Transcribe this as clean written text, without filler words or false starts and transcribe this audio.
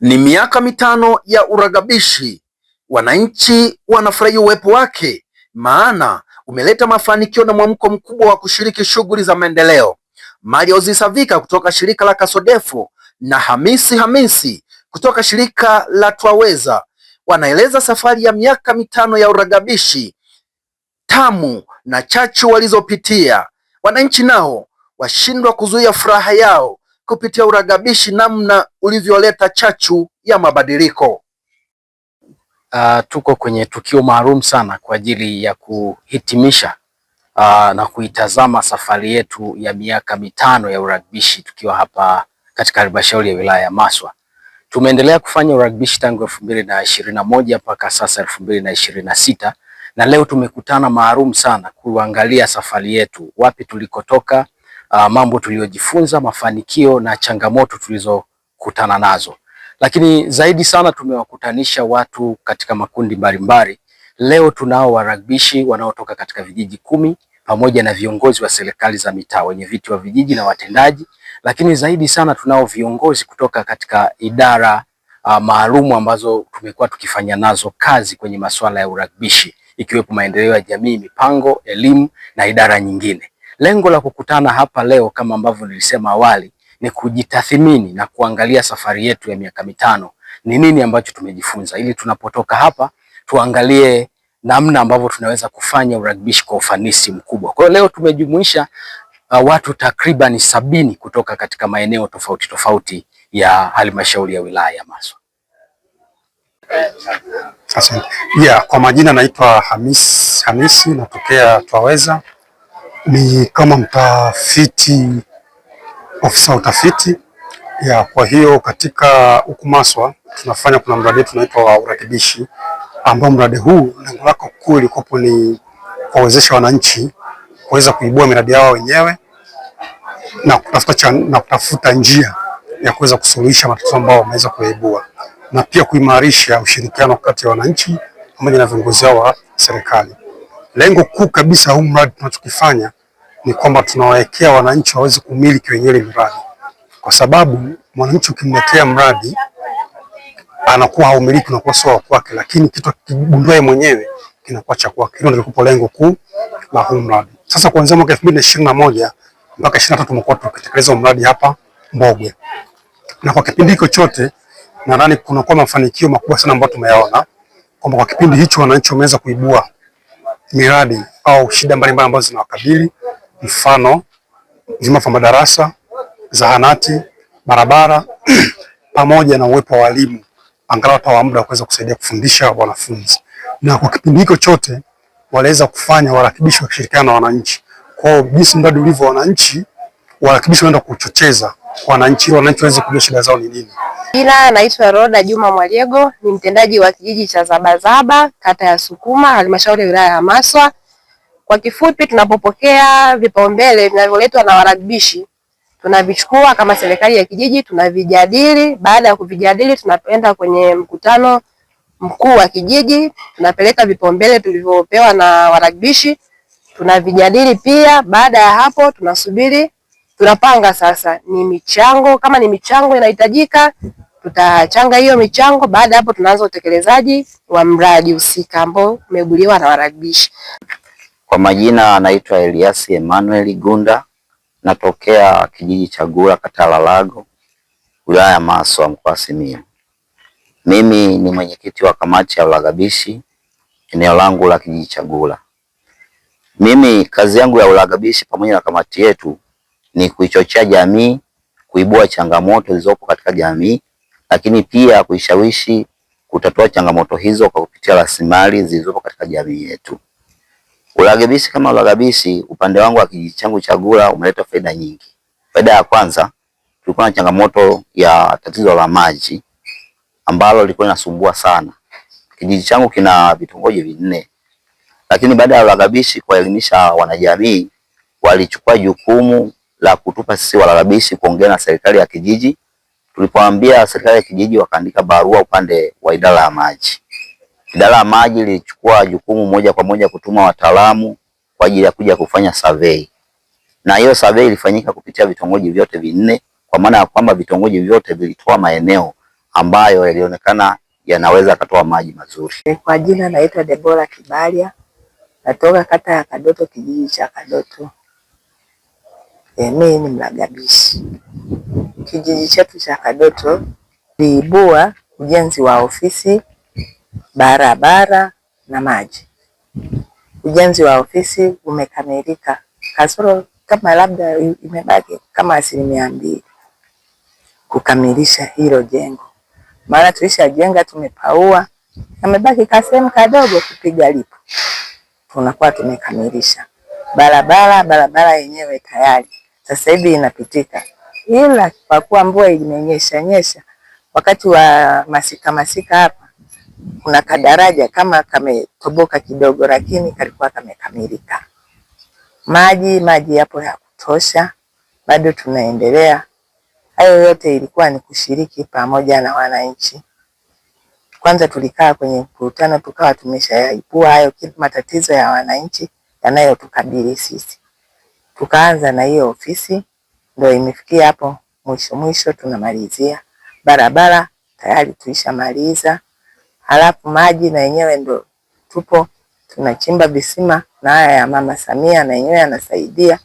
Ni miaka mitano ya uragabishi. Wananchi wanafurahia uwepo wake, maana umeleta mafanikio na mwamko mkubwa wa kushiriki shughuli za maendeleo. Mario Zisavika kutoka shirika la Kasodefu na Hamisi kutoka shirika la Twaweza wanaeleza safari ya miaka mitano ya uragabishi, tamu na chachu walizopitia. Wananchi nao washindwa kuzuia furaha yao kupitia uragabishi, namna ulivyoleta chachu ya mabadiliko. Tuko kwenye tukio maalum sana kwa ajili ya kuhitimisha na kuitazama safari yetu ya miaka mitano ya uragbishi tukiwa hapa katika halmashauri ya wilaya ya Maswa. Tumeendelea kufanya uragbishi tangu 2021 mpaka sasa 2026, na leo tumekutana maalum sana kuangalia safari yetu, wapi tulikotoka, mambo tuliyojifunza, mafanikio na changamoto tulizokutana nazo. Lakini zaidi sana tumewakutanisha watu katika makundi mbalimbali. Leo tunao waragbishi wanaotoka katika vijiji 10 pamoja na viongozi wa serikali za mitaa, wenye viti wa vijiji na watendaji. Lakini zaidi sana tunao viongozi kutoka katika idara maalum ambazo tumekuwa tukifanya nazo kazi kwenye masuala ya uragbishi, ikiwepo maendeleo ya jamii, mipango, elimu na idara nyingine. Lengo la kukutana hapa leo kama ambavyo nilisema awali ni kujitathmini na kuangalia safari yetu ya miaka mitano, ni nini ambacho tumejifunza, ili tunapotoka hapa tuangalie namna ambavyo tunaweza kufanya uragbishi kwa ufanisi mkubwa. Kwa hiyo leo tumejumuisha watu takriban 70 kutoka katika maeneo tofauti tofauti ya halmashauri ya wilaya ya Maswa. Asante. Kwa majina naitwa Hamisi, natokea Twaweza. Ni kama mtafiti, ofisa utafiti. Kwa hiyo katika huku Maswa kuna mradi tunaitwa wa uratibishi, ambao mradi huu lengo lake kuu ilikopo ni kuwawezesha wananchi kuweza kuibua miradi yao wenyewe na kutafuta njia ya kuweza kusuluhisha matatizo ambayo wameweza kuibua, na pia kuimarisha ushirikiano kati ya wananchi pamoja na viongozi wao wa serikali. Lengo kuu kabisa huu mradi tunachokifanya ni kwamba tunawawekea wananchi waweze kumiliki wenyewe miradi, kwa sababu mwananchi ukimletea mradi anakuwa haumiliki, unakuwa sio wa kwake, lakini kitu akigundua mwenyewe kinakuwa cha kwake. Hilo ndilo lengo kuu la huu mradi. Sasa kuanzia mwaka 2021 mpaka 2023 tumekuwa tukitekeleza mradi hapa Mbogwe, na kwa kipindi hicho chote nadhani kunakuwa mafanikio makubwa sana ambayo tumeyaona, kwamba kwa kipindi hicho wananchi wameweza kuibua miradi au shida mbalimbali ambazo zinawakabili, mfano vyumba vya madarasa, zahanati, barabara pamoja na uwepo wa walimu angalau hata wa muda kuweza kusaidia kufundisha wanafunzi. Na kwa kipindi hicho chote waliweza kufanya warakibishi wa kushirikiana na wananchi. Kwa hiyo jinsi mradi ulivyo, warakibishi wanaenda kuchocheza wananchi waweze kujua shida zao ni nini. Jina naitwa Roda Juma Mwaliego, ni mtendaji wa kijiji cha Zabazaba, kata ya Sukuma, halmashauri ya wilaya ya Maswa. Kwa kifupi, tunapopokea vipaumbele vinavyoletwa na waragbishi, tunavichukua kama serikali ya kijiji, tunavijadili. Baada ya kuvijadili, tunaenda kwenye mkutano mkuu wa kijiji, tunapeleka vipaumbele tulivyopewa na waragbishi, tunavijadili pia. Baada ya hapo tunasubiri, tunapanga sasa ni michango, kama ni michango inahitajika tutachanga hiyo michango. Baada hapo tunaanza utekelezaji wa mradi husika ambao umeguliwa na waragbishi. Kwa majina anaitwa Elias Emmanuel Gunda, natokea kijiji cha Gura, kata la Lago, wilaya ya Maswa, mkoa wa Simiyu. Mimi ni mwenyekiti wa kamati ya uragabishi eneo langu la kijiji cha Gura. Mimi kazi yangu ya uragabishi pamoja na kamati yetu ni kuichochea jamii, kuibua changamoto zilizopo katika jamii, lakini pia kuishawishi kutatua changamoto hizo kwa kupitia rasilimali zilizopo katika jamii yetu. Uragabishi kama uragabishi, upande wangu wa kijiji changu cha Gura umeleta faida nyingi. Faida ya kwanza, tulikuwa na changamoto ya tatizo la maji ambalo lilikuwa linasumbua sana. Kijiji changu kina vitongoji 4. Lakini baada ya uragabishi kuelimisha wanajamii, walichukua jukumu la kutupa sisi waragabishi kuongea na serikali ya kijiji. Tulipoambia serikali ya kijiji, wakaandika barua upande wa idara ya maji. Idara ya maji ilichukua jukumu moja kwa moja kutuma wataalamu kwa ajili ya kuja kufanya survey. Na hiyo survey ilifanyika kupitia vitongoji vyote 4, kwa maana ya kwamba vitongoji vyote vilitoa maeneo ambayo yalionekana yanaweza kutoa maji mazuri. Kwa jina naitwa Debora Kibalia, natoka kata ya Kadoto, kijiji cha Kadoto. Mimi ni Mragabishi. Kijiji chetu cha Kadoto liibua ujenzi wa ofisi, barabara na maji. Ujenzi wa ofisi umekamilika, kasoro kama labda imebaki kama 2% kukamilisha hilo jengo, maana tulishajenga, tumepaua, amebaki kasehemu kadogo kupiga lipo, tunakuwa tumekamilisha. Barabara yenyewe tayari sasa hivi inapitika, ila kwa kuwa mvua imenyesha wakati wa masika hapa, kuna kadaraja kama kametoboka kidogo, lakini kalikuwa kamekamilika. Maji yapo ya kutosha, bado tunaendelea. Hayo yote ilikuwa ni kushiriki pamoja na wananchi. Kwanza tulikaa kwenye mkutano, tukawa tumeshayaibua hayo matatizo ya wananchi yanayotukabili sisi. Tukaanza na hiyo ofisi, ndio imefikia hapo mwisho tunamalizia. Barabara tayari tulishamaliza. Halafu maji na yenyewe ndo tupo tunachimba visima, na haya ya Mama Samia na yenyewe anasaidia.